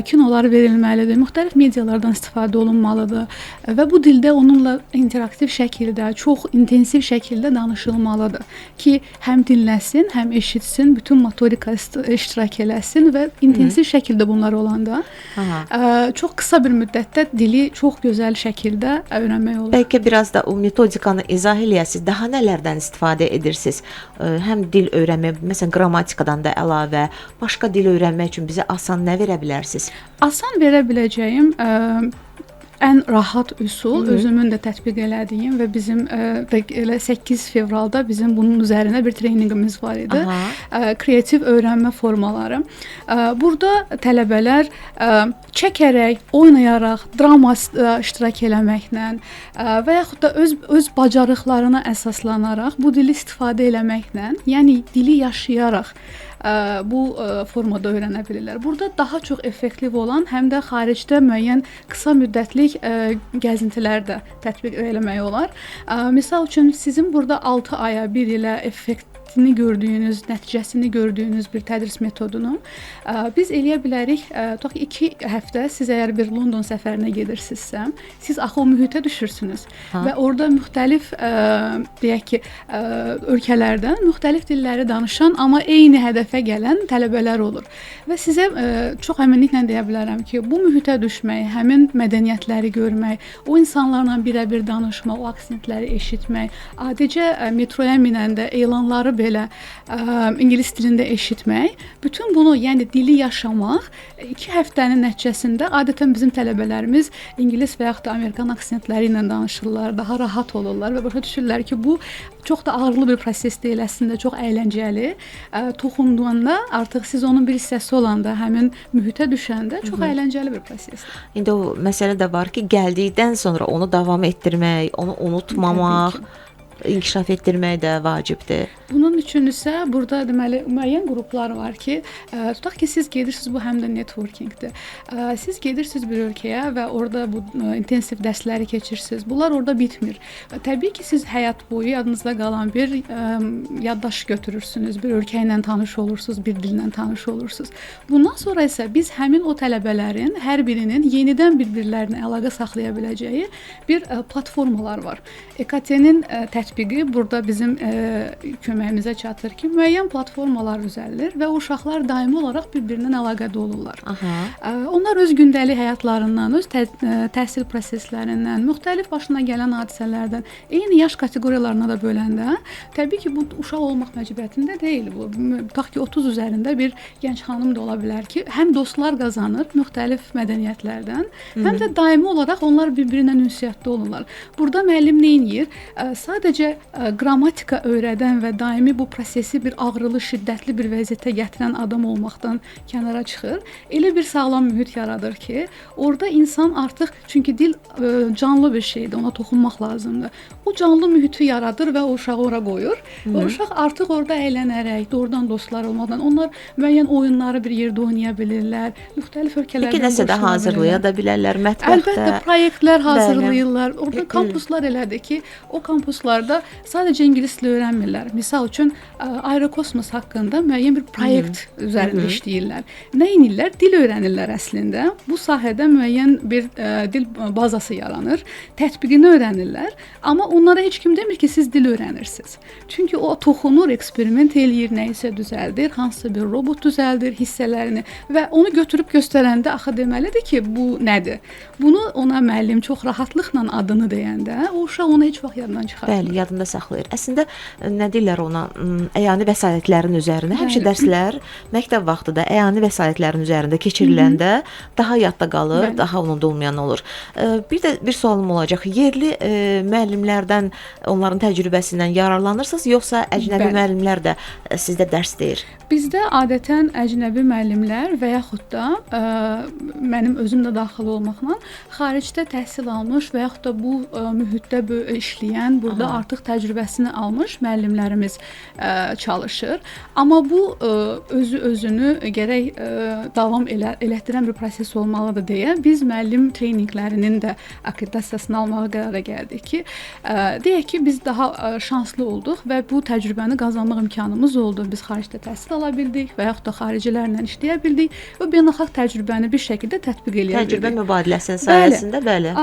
kinolar verilməlidir, müxtəlif medialardan istifadə olunmalıdır və bu dildə onunla interaktiv şəkildə, çox intensiv şəkildə danışılmalıdır ki, həm dinləsin, həm eşitsin, bütün motorika iştirak eləsin və intensiv şəkildə bunlar olanda çox qısa bir müddətdə dili çox gözəl şəkildə öyrənmək olur. Bəlkə biraz da o metodikanı izah eləyəsiniz, daha nələrdən istifadə edirsiniz? Həm dil öyrənmək, məsələn, qrammatikadan da əlavə, başqa dil öyrənmək üçün bizə asan nə verə bilərsiniz? Asan verə biləcəyim ən rahat üsul, özümün də tətbiq elədiyim və bizim elə 8 fevralda bizim bunun üzərində bir treninqimiz var idi. Kreativ öyrənmə formaları. Burada tələbələr çəkərək, oynayaraq, drama iştirak eləməklə və yaxud da öz bacarıqlarına əsaslanaraq bu dili istifadə eləməklə, yəni dili yaşayaraq bu formada öyrənə bilirlər. Burada daha çox effektiv olan həm də xaricdə müəyyən qısa müddətlik gəzintilər də tətbiq eləmək olar. Misal üçün sizin burada 6 aya, 1 ilə effektini gördüyünüz, nəticəsini gördüyünüz bir tədris metodunu biz eləyə bilərik. Tutaq ki, 2 həftə siz əgər bir London səfərinə gedirsinizsə, siz axı o mühitə düşürsünüz və orada müxtəlif deyək ki, ölkələrdən müxtəlif dilləri danışan, amma eyni hədəfə gələn tələbələr olur. Və sizə çox əminliklə deyə bilərəm ki, bu mühitə düşmək, həmin mədəniyyətləri görmək, o insanlarla birə-bir danışmaq, o aksentləri eşitmək, adicə metroya minəndə elanları belə ingilis dilində eşitmək, bütün bunu, yəni dili yaşamaq 2 həftənin nəticəsində adətən bizim tələbələrimiz ingilis və yaxud da Amerikan aksentləri ilə danışırlar, daha rahat olurlar və başa düşürlər ki, bu çox da ağırlı bir proses deyil, əslində çox əyləncəli. Toxunduğunda artıq siz onun bir hissəsi olanda, həmin mühitə düşəndə çox əyləncəli bir prosesdir. İndi o məsələ də var ki, gəldikdən sonra onu davam etdirmək, onu unutmamaq, inkişaf etdirmək də vacibdir. Bunun üçün isə burada deməli müəyyən qruplar var ki, tutaq ki, siz gedirsiniz, bu həm də networkingdir. Siz gedirsiniz bir ölkəyə və orada bu intensiv dərsləri keçirsiniz. Bunlar orada bitmir. Təbii ki, siz həyat boyu yadınızda qalan bir yaddaş götürürsünüz, bir ölkə ilə tanış olursunuz, bir dillə tanış olursunuz. Bundan sonra isə biz həmin o tələbələrin hər birinin yenidən bir-birlərinə əlaqə saxlaya biləcəyi bir platformalar var. EKT-nin tətbiqi burada bizim köməyimizə çatır ki, müəyyən platformalar düzəlir və uşaqlar daimi olaraq bir-birindən əlaqədə olurlar. Onlar öz gündəlik həyatlarından, öz təhsil proseslərindən, müxtəlif başına gələn hadisələrdən, eyni yaş kateqoriyalarına da böləndə, təbii ki, bu uşaq olmaq məcburiyyətində deyil bu. Tutaq ki, 30 üzərində bir gənc xanım da ola bilər ki, həm dostlar qazanır müxtəlif mədəniyyətlərdən, həm də daimi olaraq onlar bir-birindən ünsiyyətdə olurlar. Burada müəllim nə edir? Sadəcə qrammatika öyrədən və daimi bu prosesi bir ağrılı, şiddətli bir vəziyyətə gətirən adam olmaqdan kənara çıxır. Elə bir sağlam mühit yaradır ki, orada insan artıq, çünki dil canlı bir şeydir, ona toxunmaq lazımdır. O canlı mühiti yaradır və o uşağı ora qoyur. Və uşaq artıq orada əylənərək, doğrudan dostlar olmadan, onlar müəyyən oyunları bir yerdə oynaya bilirlər. Müxtəlif ölkələrdən Peki nəsə də hazırlaya da bilərlər mətbəxdə. Əlbəttə, proyektlər hazırlayırlar. Orada kampuslar elədir ki, o kampuslarda sadəcə ingilis dili öyrənmirlər. Misal üçün, aerokosmos haqqında müəyyən bir proyekt üzərində işləyirlər. Nə edirlər? Dil öyrənirlər əslində. Bu sahədə müəyyən bir dil bazası yaranır. Tətbiqini öyrənirlər. Amma onlara heç kim demir ki, siz dil öyrənirsiniz. Çünki o toxunur, eksperiment eləyir, nəyisə düzəldir, hansısa bir robot düzəldir hissələrini və onu götürüb göstərəndə axı deməlidir ki, bu nədir? Bunu ona müəllim çox rahatlıqla adını deyəndə, o uşaq onu heç vaxt yaddan çıxarmır. Bəli, yadında saxlayır. Əslində nə deyirlər ona? Əyani vəsaitlərin üzərində həmişə dərslər məktəb vaxtıda əyani vəsaitlərin üzərində keçiriləndə daha yadda qalır, daha unudulmayan olur. Bir sualım olacaq. Yerli müəllimlərdən, onların təcrübəsindən yararlanırsınız, yoxsa əcnəbi müəllimlər də sizdə dərs deyir? Bizdə adətən əcnəbi müəllimlər və yaxud da mənim özüm də daxil olmaqla xaricdə təhsil almış və yaxud da bu mühitdə işləyən, burada artıq təcrübəsini almış müəllimlərimiz çalışır. Amma bu özünü gərək davam elətdirən bir proses olmalıdır deyə biz müəllim treyninqlərinin də akkreditasiyasını almağa qərara gəldik ki, deyək ki, biz daha şanslı olduq və bu təcrübəni qazanmaq imkanımız oldu. Biz xaricdə təhsil ala bildik və yaxud da xaricilərlə işləyə bildik və beynəlxalq təcrübəni bir şəkildə tətbiq eləyə bildik. Təcrübə mübadiləsinin sayəsində, bəli.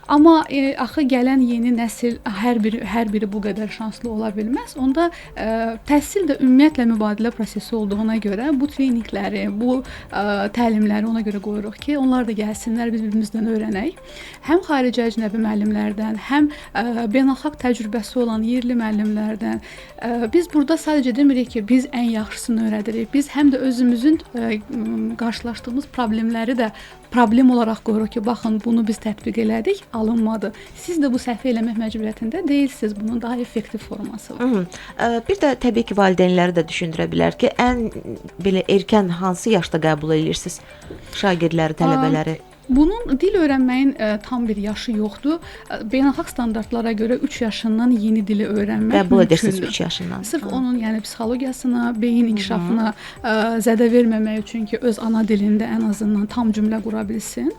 Amma axı gələn yeni nəsil hər biri bu qədər şanslı ola bilməz. Onda təhsil də ümumiyyətlə mübadilə prosesi olduğuna görə bu treyninqləri, bu təlimləri ona görə qoyuruq ki, onlar da gəlsinlər, biz bir-birimizdən öyrənək. Həm xarici əcnəbi müəllimlərdən, həm beynəlxalq təcrübəsi olan yerli müəllimlərdən. Biz burada sadəcə demirik ki, biz ən yaxşısını öyrədirik. Biz həm də özümüzün qarşılaşdığımız problemləri də problem olaraq qoyuruq ki, baxın, bunu biz tətbiq elədik, alınmadı. Siz də bu səhvi eləmək məcburiyyətində deyilsiniz. Bunun daha effektiv forması var. Bir də təbii ki, valideynləri də düşündürə bilər ki, ən belə erkən hansı yaşda qəbul edirsiniz şagirdləri, tələbələri? Bunun dil öyrənməyin tam bir yaşı yoxdur. Beynəlxalq standartlara görə 3 yaşından yeni dili öyrənmək qəbul mümkündür. edirsiniz 3 yaşından. Sırf onun, yəni psixologiyasına, beyin inkişafına zədə verməmək üçün ki, öz ana dilində ən azından tam cümlə qura bilsin.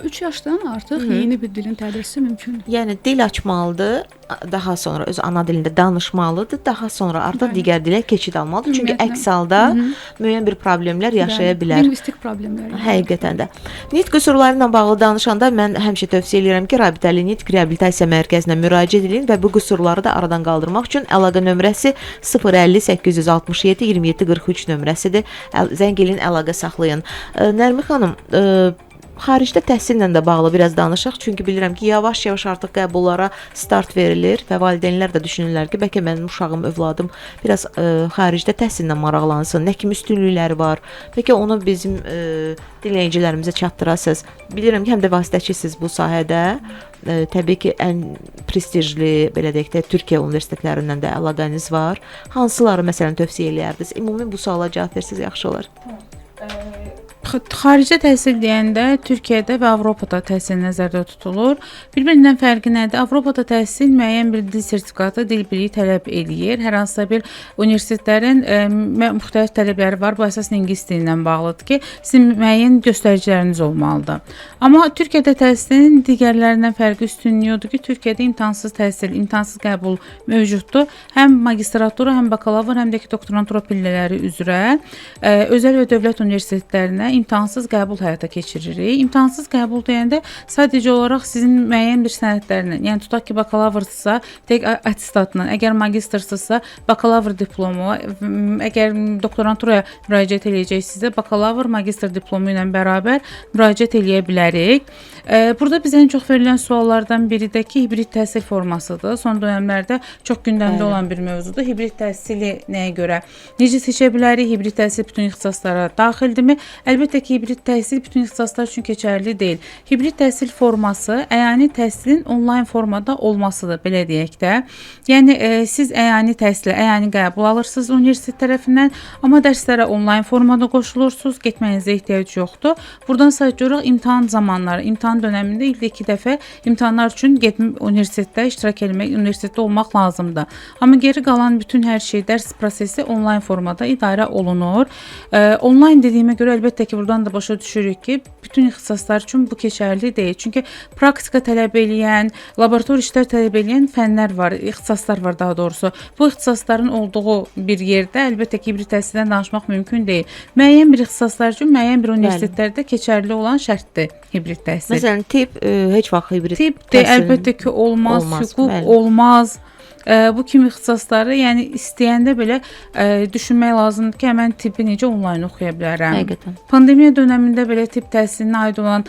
3 yaşdan artıq yeni bir dilin tədrisi mümkündür. Yəni dil açmalıdır, daha sonra öz ana dilində danışmalıdır, daha sonra artıq digər dilə keçid almalıdır. Çünki əks halda müəyyən bir problemlər yaşaya bilər. Lingvistik problemlər. Həqiqətən də. Nitq qüsurları ilə bağlı danışanda mən həmişə tövsiyə edirəm ki, Rabitəli Nitq Reabilitasiya Mərkəzinə müraciət edin və bu qüsurları da aradan qaldırmaq üçün əlaqə nömrəsi 050 867 27 43 nömrəsidir. Zəng edin, əlaqə saxlayın. Nərmin xanım, xaricdə təhsillə də bağlı biraz danışaq. Çünki bilirəm ki, yavaş-yavaş artıq qəbullara start verilir və valideynlər də düşünürlər ki, bəlkə mənim uşağım, övladım biraz xaricdə təhsillə maraqlansın. Nə kimi üstünlükləri var? Bəlkə onu bizim dinləyicilərimizə çatdırasınız. Bilirəm ki, həm də vasitəçisiniz bu sahədə. Təbii ki, ən prestijli, belə deyək də, Türkiyə universitetlərindən də əlaqəniz var. Hansıları məsələn tövsiyə eləyərdiniz? Ümumi bu suala cavab versəz yaxşı olar. Xaricdə təhsil deyəndə Türkiyədə və Avropada təhsil nəzərdə tutulur. Bir-birindən fərqi nədir? Avropada təhsil müəyyən bir dil sertifikatı, dil biliyi tələb eləyir. Hər hansısa bir universitetlərin müxtəlif tələbləri var. Bu əsasən ingilis dili ilə bağlıdır ki, sizin müəyyən göstəriciləriniz olmalıdır. Amma Türkiyədə təhsilin digərlərindən fərqi üstünlüyü odur ki, Türkiyədə imtahansız təhsil, imtahansız qəbul mövcuddur. Həm magistratura, həm bakalavr, həm də ki doktorantura pillələri üzrə özəl və dövlət universitetlərinə imtahansız qəbul həyata keçiririk. İmtahansız qəbul deyəndə sadəcə olaraq sizin müəyyən bir sənədlərlə, yəni tutaq ki, bakalavrsızsa, tək attestatla, əgər magistrssızsa, bakalavr diplomu, əgər doktoranturaya müraciət edəcəksinizsə, bakalavr, magistr diplomu ilə bərabər müraciət eləyə bilərik. Burada bizə ən çox verilən suallardan biri də ki, hibrid təhsil formasıdır. Son dövrlərdə çox gündəmdə olan bir mövzudur. Hibrid təhsili nəyə görə? Necə seçə bilərik? Hibrid təhsil bütün ixtisaslara daxildirmi? Əlbəttə ki, hibrid təhsil bütün ixtisaslar üçün keçərli deyil. Hibrid təhsil forması əyani təhsilin onlayn formada olmasıdır, belə deyək də. Yəni siz əyani təhsilə, əyani qəbul alırsınız universitet tərəfindən, amma dərslərə onlayn formada qoşulursunuz, getməyinizə ehtiyac yoxdur. Buradan sadəcə olaraq imtahan zamanları, imtahan dönəmində ildə 2 dəfə imtahanlar üçün getmək universitetdə iştirak etmək, universitetdə olmaq lazımdır. Amma geri qalan bütün hər şey, dərs prosesi onlayn formada idarə olunur. Onlayn dediyimə görə əlbəttə ki, buradan da başa düşürük ki, bütün ixtisaslar üçün bu keçərli deyil. Çünki praktika tələb eləyən, laborator işlər tələb eləyən fənlər var, ixtisaslar var daha doğrusu. Bu ixtisasların olduğu bir yerdə əlbəttə ki, hibrid təhsildən danışmaq mümkün deyil. Müəyyən bir ixtisaslar üçün müəyyən bir universitetlərdə keçərli olan şərtdir hibrid təhsil. Məsələn, tibb heç vaxt hibrid Tibb əlbəttə ki, olmaz, hüquq olmaz. Bu kimi ixtisasları, yəni istəyəndə belə düşünmək lazımdır ki, mən tibbi necə onlayn oxuya bilərəm. Həqiqətən. Pandemiya dövründə belə tibb təhsilinə aid olan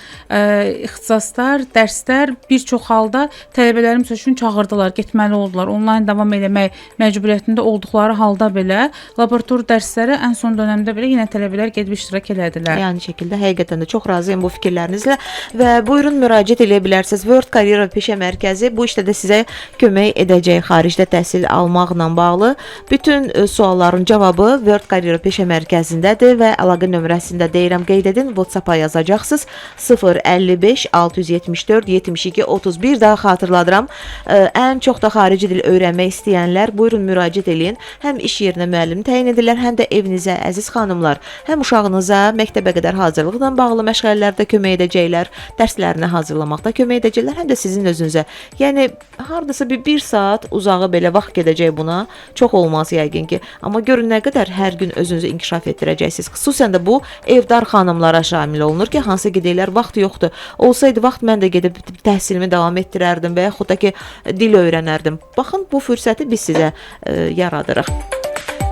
ixtisaslar, dərslər bir çox halda tələbələrimiz üçün çağırdılar, getməli oldular. Onlayn davam eləmək məcburiyyətində olduqları halda belə laborator dərslərə ən son dövrdə belə yenə tələbələr gedib iştirak elədilər. Yəni şəkildə həqiqətən də çox razıyam bu fikirlərinizlə və buyurun müraciət edə bilərsiniz. World Career Peşə Mərkəzi bu işdə də sizə kömək edəcək. Xaricdə təhsil almaqla bağlı bütün sualların cavabı World Career Peşə Mərkəzindədir və əlaqə nömrəsində deyirəm, qeyd edin, WhatsApp-a yazacaqsınız. 055 674 72 31. Daha xatırladıram. Ən çox da xarici dil öyrənmək istəyənlər buyurun müraciət eləyin. Həm iş yerinə müəllim təyin edirlər, həm də evinizə əziz xanımlar, həm uşağınıza məktəbə qədər hazırlıqla bağlı məşğələlərdə kömək edəcəklər, dərslərini hazırlamaqda kömək edəcəklər, həm də sizin özünüzə. Yəni hardasa bir saat uzağı belə vaxt gedəcək buna. Çox olmaz yəqin ki. Amma görün nə qədər hər gün özünüzü inkişaf etdirəcəksiniz. Xüsusən də bu evdar xanımlara şamil olunur ki, hansı ki deyirlər vaxt yoxdur. Olsaydı vaxt mən də gedib təhsilimi davam etdirərdim və yaxud da ki dil öyrənərdim. Baxın, bu fürsəti biz sizə yaradırıq.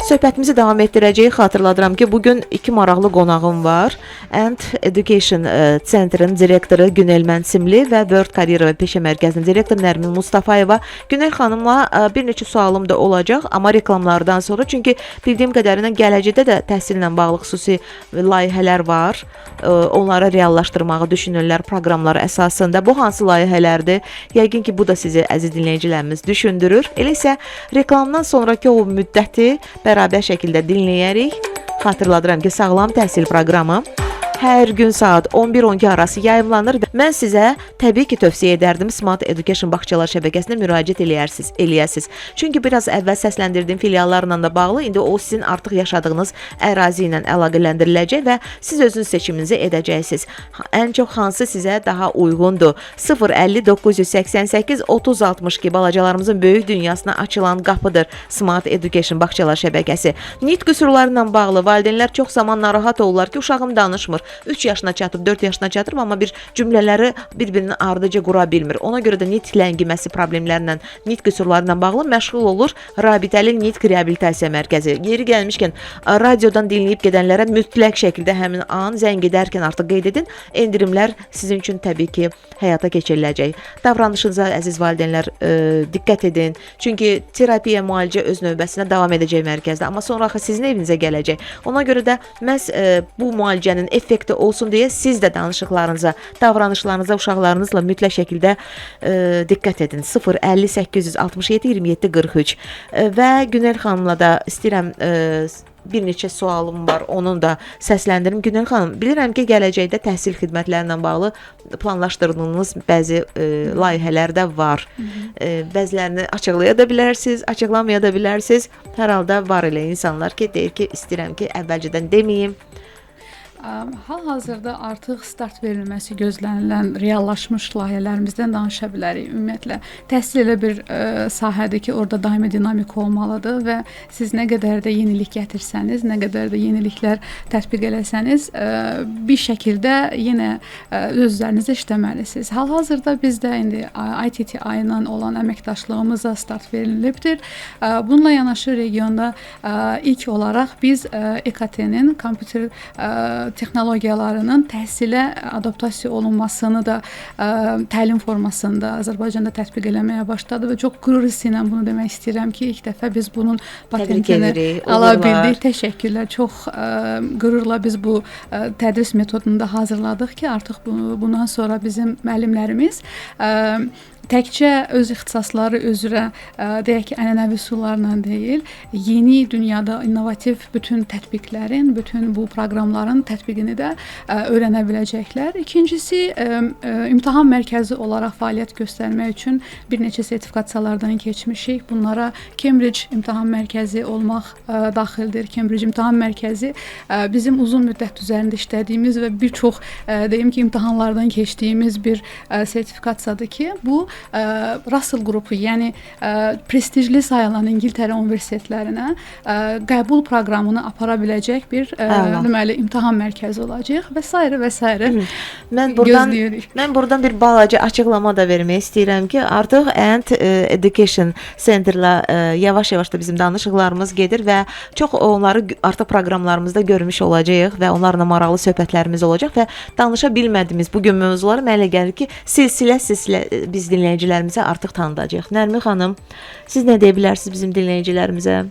Söhbətimizi davam etdirəcəyik. Xatırladıram ki, bugün 2 maraqlı qonağım var. And Education Center'ın direktoru Günel Mənsimli və World Career və Peşə Mərkəzinin direktoru Nərmin Mustafayeva. Günel xanımla bir neçə sualım da olacaq, amma reklamlardan sonra. Çünki bildiyim qədərilə gələcəkdə də təhsillə bağlı xüsusi layihələr var. Onları reallaşdırmağı düşünürlər proqramlar əsasında. Bu hansı layihələrdir? Yəqin ki, bu da sizi əziz dinləyicilərimiz düşündürür. Elə isə reklamdan sonraki o müddəti bərabər şəkildə dinləyərik. Xatırladıram ki, sağlam təhsil proqramı hər gün saat 11-12 arası yayımlanır və mən sizə təbii ki tövsiyə edərdim Smart Education bağçalar şəbəkəsinə müraciət eləyəsiniz. Çünki biraz əvvəl səsləndirdiyim filiallarla da bağlı, indi o sizin artıq yaşadığınız ərazi ilə əlaqələndiriləcək və siz özünüz seçiminizi edəcəksiniz. Ən çox hansı sizə daha uyğundur? 050 988 30 62 balacalarımızın böyük dünyasına açılan qapıdır Smart Education bağçalar şəbəkəsi. Nitq qüsurları ilə bağlı valideynlər çox zaman narahat olurlar ki, uşağım danışmır. 3 yaşına çatıb, 4 yaşına çatıb, amma bir cümlələri bir-birinin ardıca qura bilmir. Ona görə də nitq ləngiməsi problemlərlə, nitq qüsurları ilə bağlı məşğul olur Rabitəli Nitq Reabilitasiya Mərkəzi. Yeri gəlmişkən, radiodan dinləyib gedənlərə mütləq şəkildə həmin an zəng edərkən artıq qeyd edin. Endirimlər sizin üçün təbii ki həyata keçiriləcək. Davranışınıza əziz valideynlər diqqət edin. Çünki terapiya, müalicə öz növbəsində davam edəcək mərkəzdə, amma sonra sizin evinizə gələcək. Ona görə də məhz bu müalicənin effekti olsun deyə siz də danışıqlarınıza, davranışlarınıza uşaqlarınızla mütləq şəkildə diqqət edin. 050 867 27 43 və Günel xanımla da istəyirəm bir neçə sualım var, onun da səsləndirim. Günel xanım, bilirəm ki, gələcəkdə təhsil xidmətlərlə bağlı planlaşdırdığınız bəzi layihələr də var. Bəzilərini açıqlaya da bilərsiniz, açıqlamaya da bilərsiniz. Hər halda var elə insanlar ki, deyir ki, istəyirəm ki, əvvəlcədən deməyim. Hal-hazırda artıq start verilməsi gözlənilən reallaşmış layihələrimizdən danışa bilərik. Ümumiyyətlə, təhsil elə bir sahədir ki, orada daimi dinamika olmalıdır və siz nə qədər də yenilik gətirsəniz, nə qədər də yeniliklər tətbiq eləsəniz, bir şəkildə yenə özlərinizə işləməlisiniz. Hal-hazırda bizdə indi ITTI ilə olan əməkdaşlığımıza start verilibdir. Bununla yanaşı regionda ilk olaraq biz EKT-nin kompüter texnologiyalarının təhsilə adaptasiya olunmasını da təlim formasında Azərbaycanda tətbiq eləməyə başladı və çox qürur hissi ilə bunu demək istəyirəm ki, ilk dəfə biz bunun patentini ala bildik. Təşəkkürlər. Çox qürurla biz bu tədris metodunu da hazırladıq ki, artıq bundan sonra bizim müəllimlərimiz təkcə öz ixtisasları üzrə deyək ki, ənənəvi üsullarla deyil, yeni dünyada innovativ bütün tətbiqlərin, bütün bu proqramların tətbiqini də öyrənə biləcəklər. İkincisi, imtahan mərkəzi olaraq fəaliyyət göstərmək üçün bir neçə sertifikasiyalardan keçmişik. Bunlara Cambridge imtahan mərkəzi olmaq daxildir. Cambridge imtahan mərkəzi bizim uzun müddət üzərində işlədiyimiz və bir çox deyim ki, imtahanlardan keçdiyimiz bir sertifikasiyadır ki, bu Russell qrupu, yəni prestijli sayılan İngiltərə universitetlərinə qəbul proqramını apara biləcək bir deməli imtahan mərkəzi olacaq və s. və s. Mən gözləyirik. buradan bir balaca açıqlama da vermək istəyirəm ki, artıq Ant Education Center-la yavaş-yavaş da bizim danışıqlarımız gedir və çox onları artıq proqramlarımızda görmüş olacağıq və onlarla maraqlı söhbətlərimiz olacaq və danışa bilmədiyimiz bu gün mövzuları mənə elə gəlir ki, silsilə biz dinləyicilərimizə artıq tanıdacağıq. Nərmin xanım, siz nə deyə bilərsiniz bizim dinləyicilərimizə?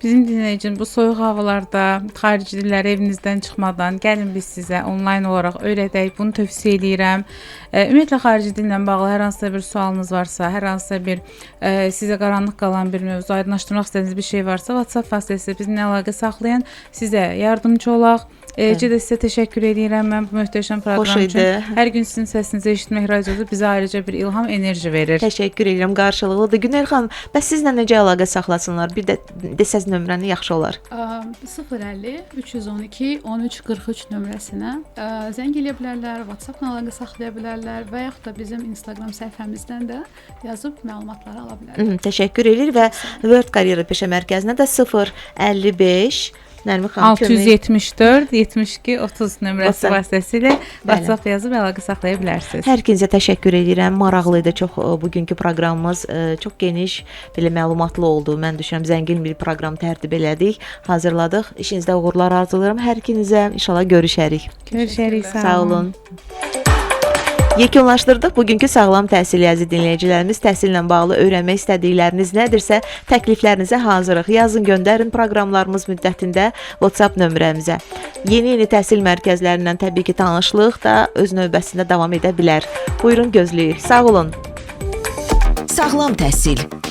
Bizim dinləyicim bu soyuq havalarda xarici dilləri evinizdən çıxmadan gəlin biz sizə onlayn olaraq öyrədək. Bunu tövsiyə edirəm. Ümumiyyətlə xarici dillə bağlı hər hansısa bir sualınız varsa, hər hansısa bir sizə qaranlıq qalan bir mövzu, aydınlaşdırmaq istədiyiniz bir şey varsa, WhatsApp vasitəsilə bizimlə əlaqə saxlayın. Sizə yardımcı olaq. Eləcə də sizə təşəkkür edirəm. Mən bu möhtəşəm proqram üçün. Hər gün sizin səsinizi eşitmək radiosu bizə ayrıca bir ilham, enerji verir. Təşəkkür edirəm, qarşılıqlıdır. Günel xanım, bəs sizlə necə əlaqə saxlasınlar? Bir də desəz nömrəni yaxşı olar. 050 312 13 43 nömrəsinə zəng eləyə bilərlər, WhatsApp-la əlaqə saxlaya bilərlər və yaxud da bizim Instagram səhifəmizdən də yazıb məlumatları ala bilərlər. Təşəkkür edir və World Career Peşə Mərkəzinə də 055 Nərmin xanım 674 72 30 nömrəsi vasitəsilə WhatsApp yazıb əlaqə saxlaya bilərsiniz. Hər ikinizə təşəkkür edirəm. Maraqlı idi çox bugünkü proqramımız, çox geniş, belə məlumatlı oldu. Mən düşünürəm zəngin bir proqram tərtib elədik, hazırladıq. İşinizdə uğurlar arzulayıram. Hər ikinizə inşallah görüşərik. Görüşərik. Sağ olun. Yekunlaşdırdıq bugünkü sağlam təhsil əziz dinləyicilərimiz. Təhsillə bağlı öyrənmək istədikləriniz nədirsə, təkliflərinizə hazırıq. Yazın, göndərin proqramlarımız müddətində WhatsApp nömrəmizə. Yeni təhsil mərkəzlərindən təbii ki, tanışlıq da öz növbəsində davam edə bilər. Buyurun, gözləyirik. Sağ olun. Sağlam təhsil.